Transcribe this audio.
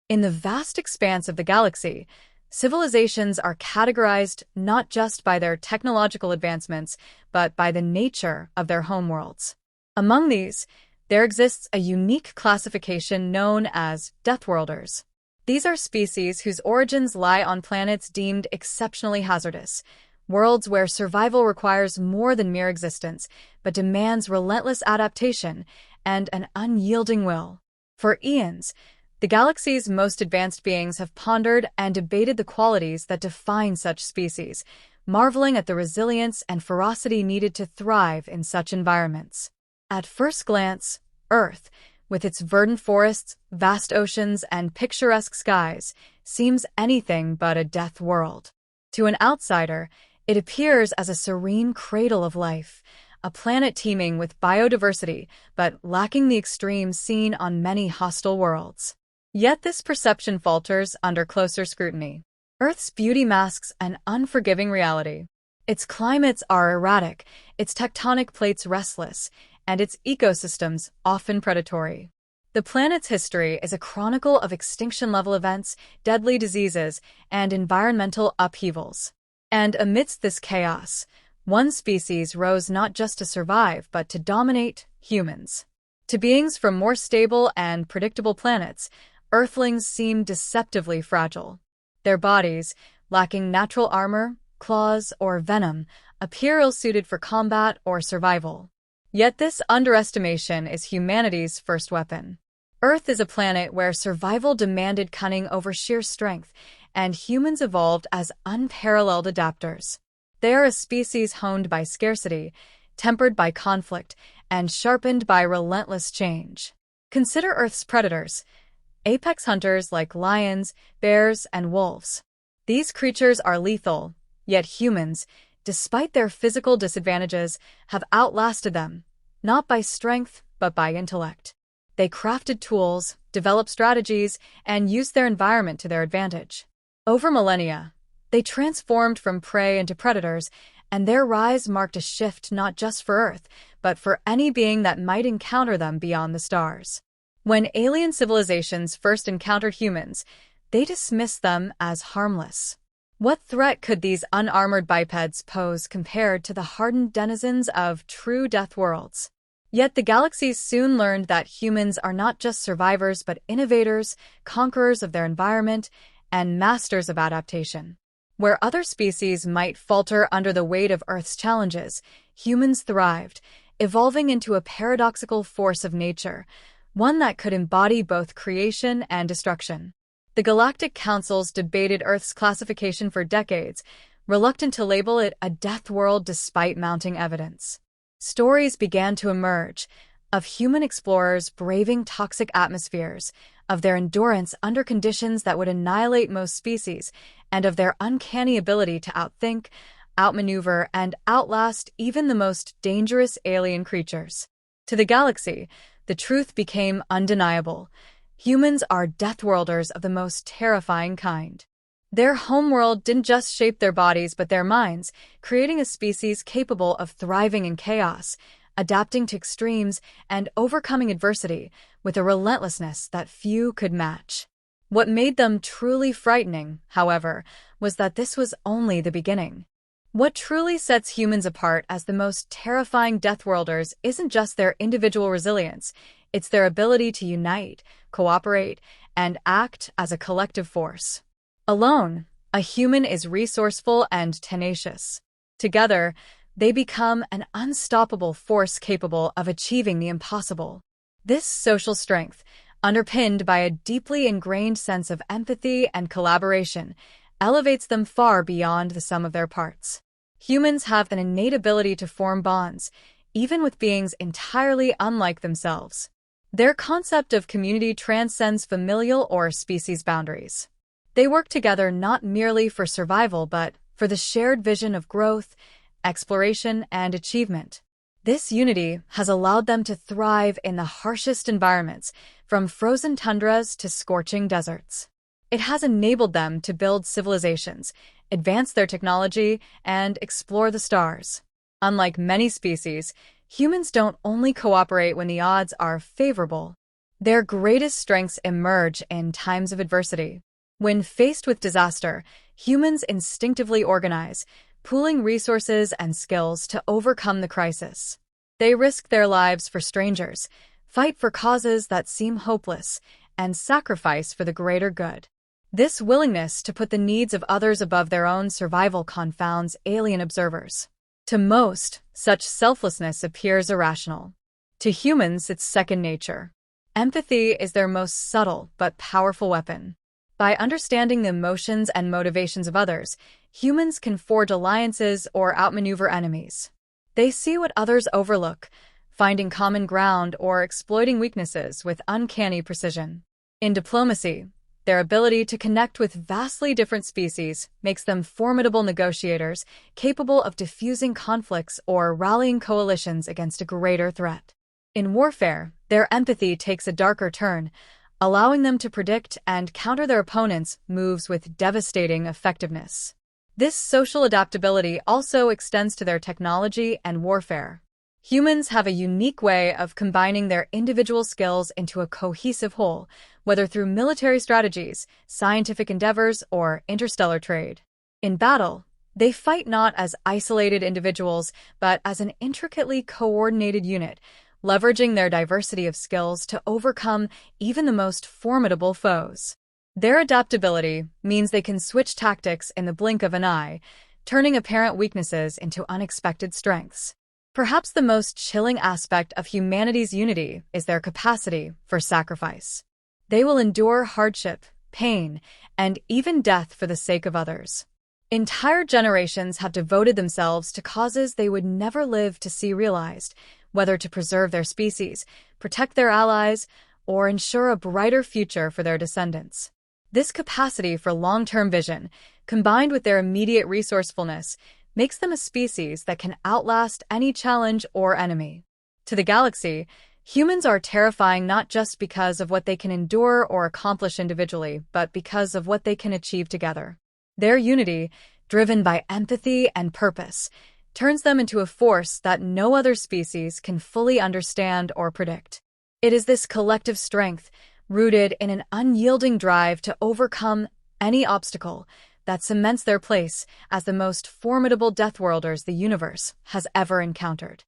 In the vast expanse of the galaxy, civilizations are categorized not just by their technological advancements, but by the nature of their homeworlds. Among these, there exists a unique classification known as deathworlders. These are species whose origins lie on planets deemed exceptionally hazardous, worlds where survival requires more than mere existence, but demands relentless adaptation and an unyielding will. For eons, the galaxy's most advanced beings have pondered and debated the qualities that define such species, marveling at the resilience and ferocity needed to thrive in such environments. At first glance, Earth, with its verdant forests, vast oceans, and picturesque skies, seems anything but a death world. To an outsider, it appears as a serene cradle of life, a planet teeming with biodiversity, but lacking the extremes seen on many hostile worlds. Yet this perception falters under closer scrutiny. Earth's beauty masks an unforgiving reality. Its climates are erratic, its tectonic plates restless, and its ecosystems often predatory. The planet's history is a chronicle of extinction-level events, deadly diseases, and environmental upheavals. And amidst this chaos, one species rose not just to survive, but to dominate humans. To beings from more stable and predictable planets, Earthlings seem deceptively fragile. Their bodies, lacking natural armor, claws, or venom, appear ill-suited for combat or survival. Yet this underestimation is humanity's first weapon. Earth is a planet where survival demanded cunning over sheer strength, and humans evolved as unparalleled adapters. They are a species honed by scarcity, tempered by conflict, and sharpened by relentless change. Consider Earth's predators, apex hunters like lions, bears, and wolves. These creatures are lethal, yet humans, despite their physical disadvantages, have outlasted them, not by strength, but by intellect. They crafted tools, developed strategies, and used their environment to their advantage. Over millennia, they transformed from prey into predators, and their rise marked a shift not just for Earth, but for any being that might encounter them beyond the stars. When alien civilizations first encountered humans, they dismissed them as harmless. What threat could these unarmored bipeds pose compared to the hardened denizens of true death worlds? Yet the galaxies soon learned that humans are not just survivors but innovators, conquerors of their environment, and masters of adaptation. Where other species might falter under the weight of Earth's challenges, humans thrived, evolving into a paradoxical force of nature, one that could embody both creation and destruction. The galactic councils debated Earth's classification for decades, reluctant to label it a death world despite mounting evidence. Stories began to emerge of human explorers braving toxic atmospheres, of their endurance under conditions that would annihilate most species, and of their uncanny ability to outthink, outmaneuver, and outlast even the most dangerous alien creatures. To the galaxy, the truth became undeniable. Humans are deathworlders of the most terrifying kind. Their homeworld didn't just shape their bodies but their minds, creating a species capable of thriving in chaos, adapting to extremes, and overcoming adversity with a relentlessness that few could match. What made them truly frightening, however, was that this was only the beginning. What truly sets humans apart as the most terrifying deathworlders isn't just their individual resilience, it's their ability to unite, cooperate, and act as a collective force. Alone, a human is resourceful and tenacious. Together, they become an unstoppable force capable of achieving the impossible. This social strength, underpinned by a deeply ingrained sense of empathy and collaboration, elevates them far beyond the sum of their parts. Humans have an innate ability to form bonds, even with beings entirely unlike themselves. Their concept of community transcends familial or species boundaries. They work together not merely for survival but for the shared vision of growth, exploration, and achievement. This unity has allowed them to thrive in the harshest environments, from frozen tundras to scorching deserts. It has enabled them to build civilizations, advance their technology, and explore the stars. Unlike many species, humans don't only cooperate when the odds are favorable. Their greatest strengths emerge in times of adversity. When faced with disaster, humans instinctively organize, pooling resources and skills to overcome the crisis. They risk their lives for strangers, fight for causes that seem hopeless, and sacrifice for the greater good. This willingness to put the needs of others above their own survival confounds alien observers. To most, such selflessness appears irrational. To humans, it's second nature. Empathy is their most subtle but powerful weapon. By understanding the emotions and motivations of others, humans can forge alliances or outmaneuver enemies. They see what others overlook, finding common ground or exploiting weaknesses with uncanny precision. In diplomacy, their ability to connect with vastly different species makes them formidable negotiators, capable of diffusing conflicts or rallying coalitions against a greater threat. In warfare, their empathy takes a darker turn, allowing them to predict and counter their opponents' moves with devastating effectiveness. This social adaptability also extends to their technology and warfare. Humans have a unique way of combining their individual skills into a cohesive whole, whether through military strategies, scientific endeavors, or interstellar trade. In battle, they fight not as isolated individuals, but as an intricately coordinated unit, leveraging their diversity of skills to overcome even the most formidable foes. Their adaptability means they can switch tactics in the blink of an eye, turning apparent weaknesses into unexpected strengths. Perhaps the most chilling aspect of humanity's unity is their capacity for sacrifice. They will endure hardship, pain, and even death for the sake of others. Entire generations have devoted themselves to causes they would never live to see realized, whether to preserve their species, protect their allies, or ensure a brighter future for their descendants. This capacity for long-term vision, combined with their immediate resourcefulness, makes them a species that can outlast any challenge or enemy. To the galaxy, humans are terrifying not just because of what they can endure or accomplish individually, but because of what they can achieve together. Their unity, driven by empathy and purpose, turns them into a force that no other species can fully understand or predict. It is this collective strength, rooted in an unyielding drive to overcome any obstacle, that cements their place as the most formidable deathworlders the universe has ever encountered.